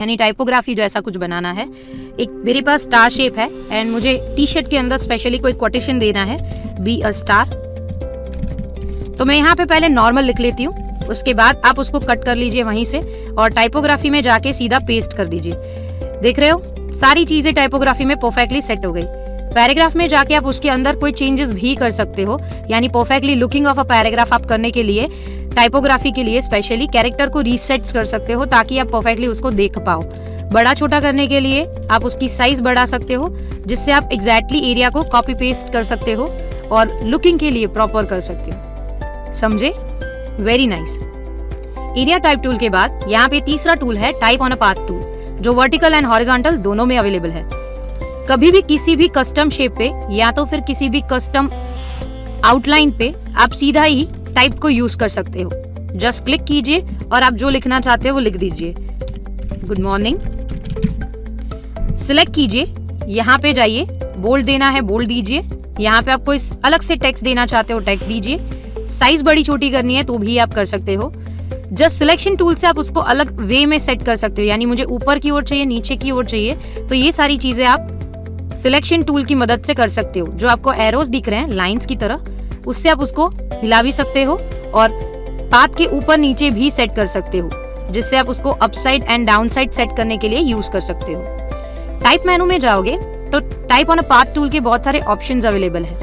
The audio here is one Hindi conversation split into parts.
यानी टाइपोग्राफी जैसा कुछ बनाना है। एक मेरे पास स्टार शेप है एंड मुझे टी शर्ट के अंदर स्पेशली कोई कोटेशन देना है, बी अ स्टार। तो मैं यहाँ पे पहले नॉर्मल लिख लेती हूँ, उसके बाद आप उसको कट कर लीजिए वहीं से और टाइपोग्राफी में जाके सीधा पेस्ट कर दीजिए। देख रहे हो सारी चीजें टाइपोग्राफी में परफेक्टली सेट हो गई। पैराग्राफ में जाके आप उसके अंदर कोई चेंजेस भी कर सकते हो, यानी perfectly looking of a paragraph आप करने के लिए टाइपोग्राफी के लिए स्पेशली कैरेक्टर को रीसेट कर सकते हो ताकि आप परफेक्टली उसको देख पाओ। बड़ा छोटा करने के लिए आप उसकी साइज बढ़ा सकते हो, जिससे आप एग्जैक्टली एरिया को कॉपी पेस्ट कर सकते हो और लुकिंग के लिए प्रॉपर कर सकते हो। समझे? Very nice. Area type tool के बाद यहाँ पे तीसरा टूल है type on a path tool, जो वर्टिकल एंड हॉरिजॉन्टल दोनों में अवेलेबल है। कभी भी किसी भी कस्टम शेप पे या तो फिर किसी भी कस्टम आउटलाइन पे आप सीधा ही टाइप को यूज कर सकते हो। जस्ट क्लिक कीजिए और आप जो लिखना चाहते हो वो लिख दीजिए। गुड मॉर्निंग सिलेक्ट कीजिए, यहाँ पे जाइए, बोल्ड देना है बोल्ड दीजिए। यहाँ पे आप कोई अलग से टेक्स्ट देना चाहते हो टेक्स्ट दीजिए। साइज बड़ी छोटी करनी है तो भी आप कर सकते हो। जस्ट सिलेक्शन टूल से आप उसको अलग वे में सेट कर सकते हो, यानी मुझे ऊपर की ओर चाहिए, नीचे की ओर चाहिए, तो ये सारी चीजें आप सिलेक्शन टूल की मदद से कर सकते हो। जो आपको एरोस दिख रहे हैं लाइंस की तरह, उससे आप उसको हिला भी सकते हो और पाथ के ऊपर नीचे भी सेट कर सकते हो, जिससे आप उसको upside and down side set करने के लिए यूज कर सकते हो। टाइप मेनू में जाओगे तो type on a path tool के बहुत सारे ऑप्शंस अवेलेबल है।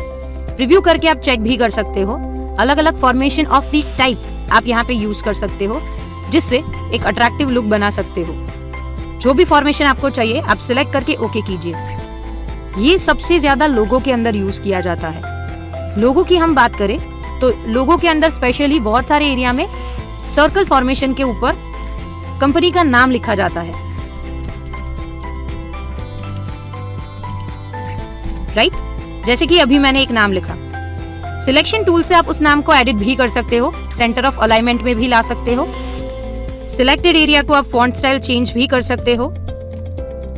प्रीव्यू करके आप चेक भी कर सकते हो। अलग अलग फॉर्मेशन ऑफ द टाइप आप यहाँ पे यूज कर सकते हो, जिससे एक अट्रैक्टिव लुक बना सकते हो। जो भी फॉर्मेशन आपको चाहिए आप सिलेक्ट करके ओके कीजिए। ये सबसे ज्यादा लोगों के अंदर यूज किया जाता है। लोगों की हम बात करें तो लोगों के अंदर स्पेशली बहुत सारे एरिया में सर्कल फॉर्मेशन के ऊपर कंपनी का नाम लिखा जाता है, राइट? जैसे कि अभी मैंने एक नाम लिखा। सिलेक्शन टूल से आप उस नाम को एडिट भी कर सकते हो, सेंटर ऑफ अलाइनमेंट में भी ला सकते हो। सिलेक्टेड एरिया को आप फॉन्ट स्टाइल चेंज भी कर सकते हो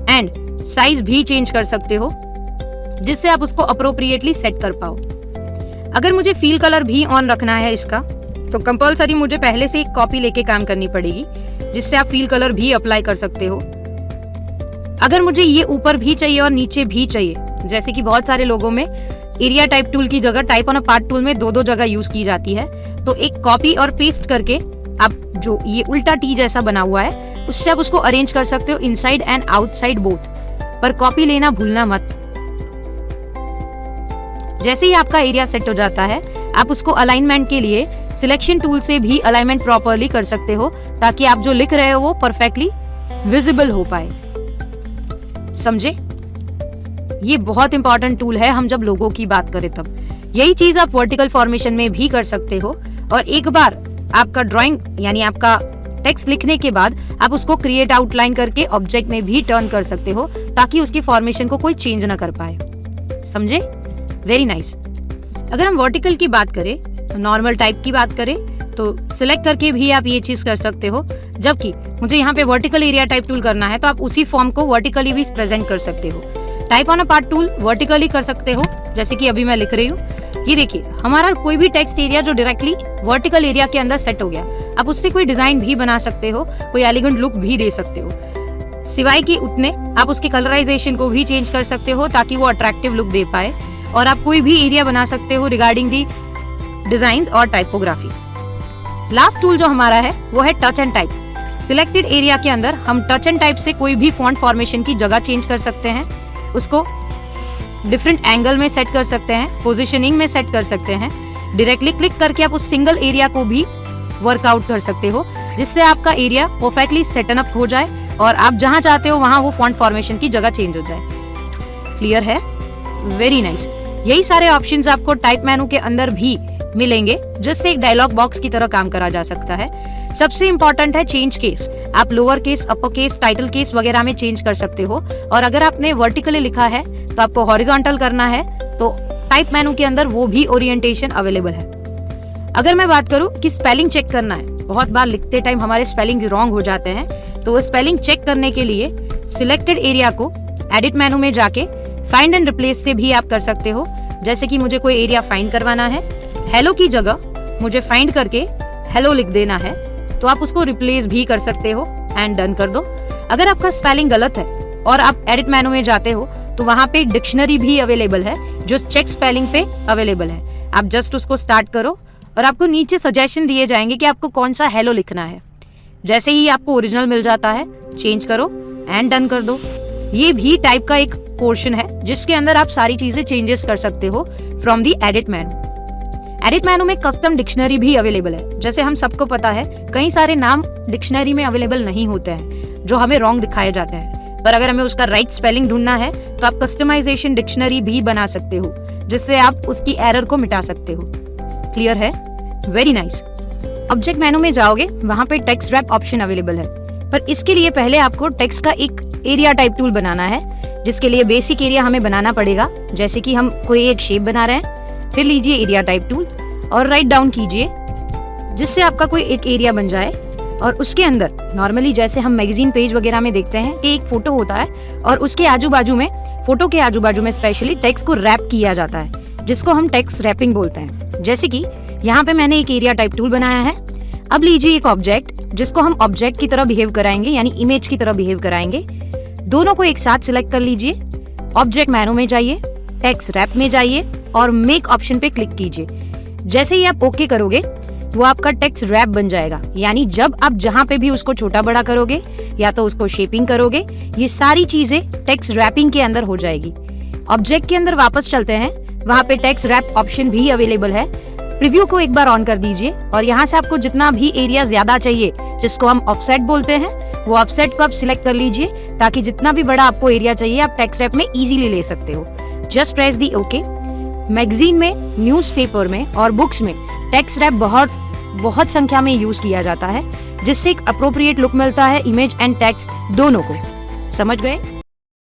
एंड साइज भी चेंज कर सकते हो, जिससे आप उसको अप्रोप्रिएटली सेट कर पाओ। अगर मुझे फील कलर भी ऑन रखना है इसका, तो कंपलसरी मुझे पहले से एक कॉपी लेके काम करनी पड़ेगी, जिससे आप फील कलर भी अप्लाई कर सकते हो। अगर मुझे ये ऊपर भी चाहिए और नीचे भी चाहिए, जैसे कि बहुत सारे लोगों में एरिया टाइप टूल की जगह type on a path tool में दो जगह यूज की जाती है, तो एक कॉपी और पेस्ट करके आप जो ये उल्टा टी जैसा बना हुआ है उससे आप उसको अरेंज कर सकते हो इनसाइड एंड आउटसाइड बोथ, पर कॉपी लेना भूलना मत। जैसे ही आपका एरिया सेट हो जाता है, आप उसको अलाइनमेंट के लिए सिलेक्शन टूल से भी अलाइनमेंट प्रॉपरली कर सकते हो, ताकि आप जो लिख रहे हो वो परफेक्टली विजिबल हो पाए। समझे? ये बहुत इंपॉर्टेंट टूल है हम जब लोगों की बात करें तब। यही चीज आप वर्टिकल फॉर्मेशन में भी कर सकते हो। और एक बार आपका ड्राइंग यानी आपका टेक्स्ट लिखने के बाद आप उसको क्रिएट आउटलाइन करके ऑब्जेक्ट में भी टर्न कर सकते हो, ताकि उसकी फॉर्मेशन को कोई चेंज ना कर पाए। समझे? Very nice. अगर हम वर्टिकल की बात करें, नॉर्मल टाइप की बात करें, तो सिलेक्ट करके भी आप ये चीज कर सकते हो। जबकि मुझे यहाँ पे वर्टिकल एरिया टाइप टूल करना है, तो आप उसी फॉर्म को वर्टिकली भी प्रेजेंट कर सकते हो। Type on a path tool vertically कर सकते हो, जैसे कि अभी मैं लिख रही हूँ। ये देखिए हमारा कोई भी टेक्स्ट एरिया जो डायरेक्टली वर्टिकल एरिया के अंदर सेट हो गया, आप उससे कोई डिजाइन भी बना सकते हो, कोई एलिगेंट लुक भी दे सकते हो। सिवाय कि उतने आप उसके कलराइजेशन को भी चेंज कर सकते हो, ताकि वो अट्रैक्टिव लुक दे पाए। और आप कोई भी एरिया बना सकते हो रिगार्डिंग दी डिजाइन्स और टाइपोग्राफी। लास्ट टूल जो हमारा है वो है touch and type. Selected area के अंदर हम टच एंड टाइप से कोई भी फॉन्ट फॉर्मेशन की जगह चेंज कर सकते हैं, उसको डिफरेंट एंगल में सेट कर सकते हैं, पोजीशनिंग में सेट कर सकते हैं। डायरेक्टली क्लिक करके आप उस सिंगल एरिया को भी वर्कआउट कर सकते हो, जिससे आपका एरिया परफेक्टली सेटन अप हो जाए और आप जहां चाहते हो वहां वो फॉन्ट फॉर्मेशन की जगह चेंज हो जाए। क्लियर है? Very nice. यही सारे ऑप्शंस आपको टाइप मेनू के अंदर भी मिलेंगे, जिससे एक डायलॉग बॉक्स की तरह काम करा जा सकता है। सबसे इंपॉर्टेंट है चेंज केस। आप lower case, upper case, title case वगैरह में चेंज कर सकते हो। और अगर आपने वर्टिकली लिखा है तो आपको हॉरिजॉन्टल करना है, तो टाइप मेनू के अंदर वो भी ओरिएंटेशन अवेलेबल है। अगर मैं बात करूं कि स्पेलिंग चेक करना है, बहुत बार लिखते टाइम हमारे स्पेलिंग रॉन्ग हो जाते हैं, तो वो स्पेलिंग चेक करने के लिए सिलेक्टेड एरिया को एडिट मेनू में जाके फाइंड एंड रिप्लेस से भी आप कर सकते हो। जैसे कि मुझे कोई एरिया फाइंड करवाना है, हेलो की जगह मुझे फाइंड करके हेलो लिख देना है, तो आप उसको रिप्लेस भी कर सकते हो एंड डन कर दो। अगर आपका स्पेलिंग गलत है और आप एडिट मेनू में जाते हो तो वहां पे डिक्शनरी भी अवेलेबल है जो चेक स्पेलिंग पे अवेलेबल है। आप जस्ट उसको स्टार्ट करो और आपको नीचे सजेशन दिए जाएंगे कि आपको कौन सा हेलो लिखना है। जैसे ही आपको ओरिजिनल मिल जाता है चेंज करो एंड डन कर दो। ये भी टाइप का एक पोर्शन है जिसके अंदर आप सारी चीजें चेंजेस कर सकते हो from the edit menu. Edit मेनू में कस्टम डिक्शनरी भी अवेलेबल है। जैसे हम सबको पता है कई सारे नाम डिक्शनरी में अवेलेबल नहीं होते हैं जो हमें रॉन्ग दिखाए जाते हैं, पर अगर हमें उसका राइट स्पेलिंग ढूंढना है तो आप कस्टमाइजेशन डिक्शनरी भी बना सकते हो जिससे आप उसकी एरर को मिटा सकते हो। क्लियर है? Very nice. ऑब्जेक्ट मेनू में जाओगे, वहां पे टेक्स्ट रैप ऑप्शन अवेलेबल है, पर इसके लिए पहले आपको टेक्स्ट का एक एरिया टाइप टूल बनाना है, जिसके लिए बेसिक एरिया हमें बनाना पड़ेगा। जैसे कि हम कोई एक शेप बना रहे हैं, फिर लीजिए एरिया टाइप टूल और राइट डाउन कीजिए जिससे आपका कोई एक एरिया बन जाए। और उसके अंदर नॉर्मली जैसे हम मैगजीन पेज वगैरह में देखते हैं कि एक फोटो होता है और उसके आजू बाजू में, फोटो के आजू बाजू में स्पेशली टेक्स्ट को रैप किया जाता है, जिसको हम टेक्स्ट रैपिंग बोलते हैं। जैसे कि यहाँ पे मैंने एक एरिया टाइप टूल बनाया है। अब लीजिए एक ऑब्जेक्ट जिसको हम ऑब्जेक्ट की तरह बिहेव कराएंगे, यानी इमेज की तरह बिहेव कराएंगे। दोनों को एक साथ सिलेक्ट कर लीजिए, ऑब्जेक्ट मेनू में जाइए, टेक्स्ट रैप में जाइए और मेक ऑप्शन पे क्लिक कीजिए। जैसे ही आप ओके करोगे वो आपका टेक्स्ट रैप बन जाएगा, यानी जब आप जहां पे भी उसको छोटा बड़ा करोगे या तो उसको शेपिंग करोगे, ये सारी चीजें टेक्स्ट रैपिंग के अंदर हो जाएगी। ऑब्जेक्ट के अंदर वापस चलते हैं, वहां पे टेक्स्ट रैप ऑप्शन भी अवेलेबल है। प्रीव्यू को एक बार ऑन कर दीजिए और यहाँ से आपको जितना भी एरिया ज्यादा चाहिए, जिसको हम ऑफसेट बोलते हैं, वो ऑफसेट को आप सिलेक्ट कर लीजिए ताकि जितना भी बड़ा आपको एरिया चाहिए आप टेक्स्ट रैप में इजीली ले सकते हो। जस्ट प्रेस दी ओके। मैगजीन में, न्यूज़पेपर में और बुक्स में टेक्स्ट रैप बहुत संख्या में यूज किया जाता है, जिससे एक अप्रोप्रिएट लुक मिलता है इमेज एंड टेक्स्ट दोनों को। समझ गए?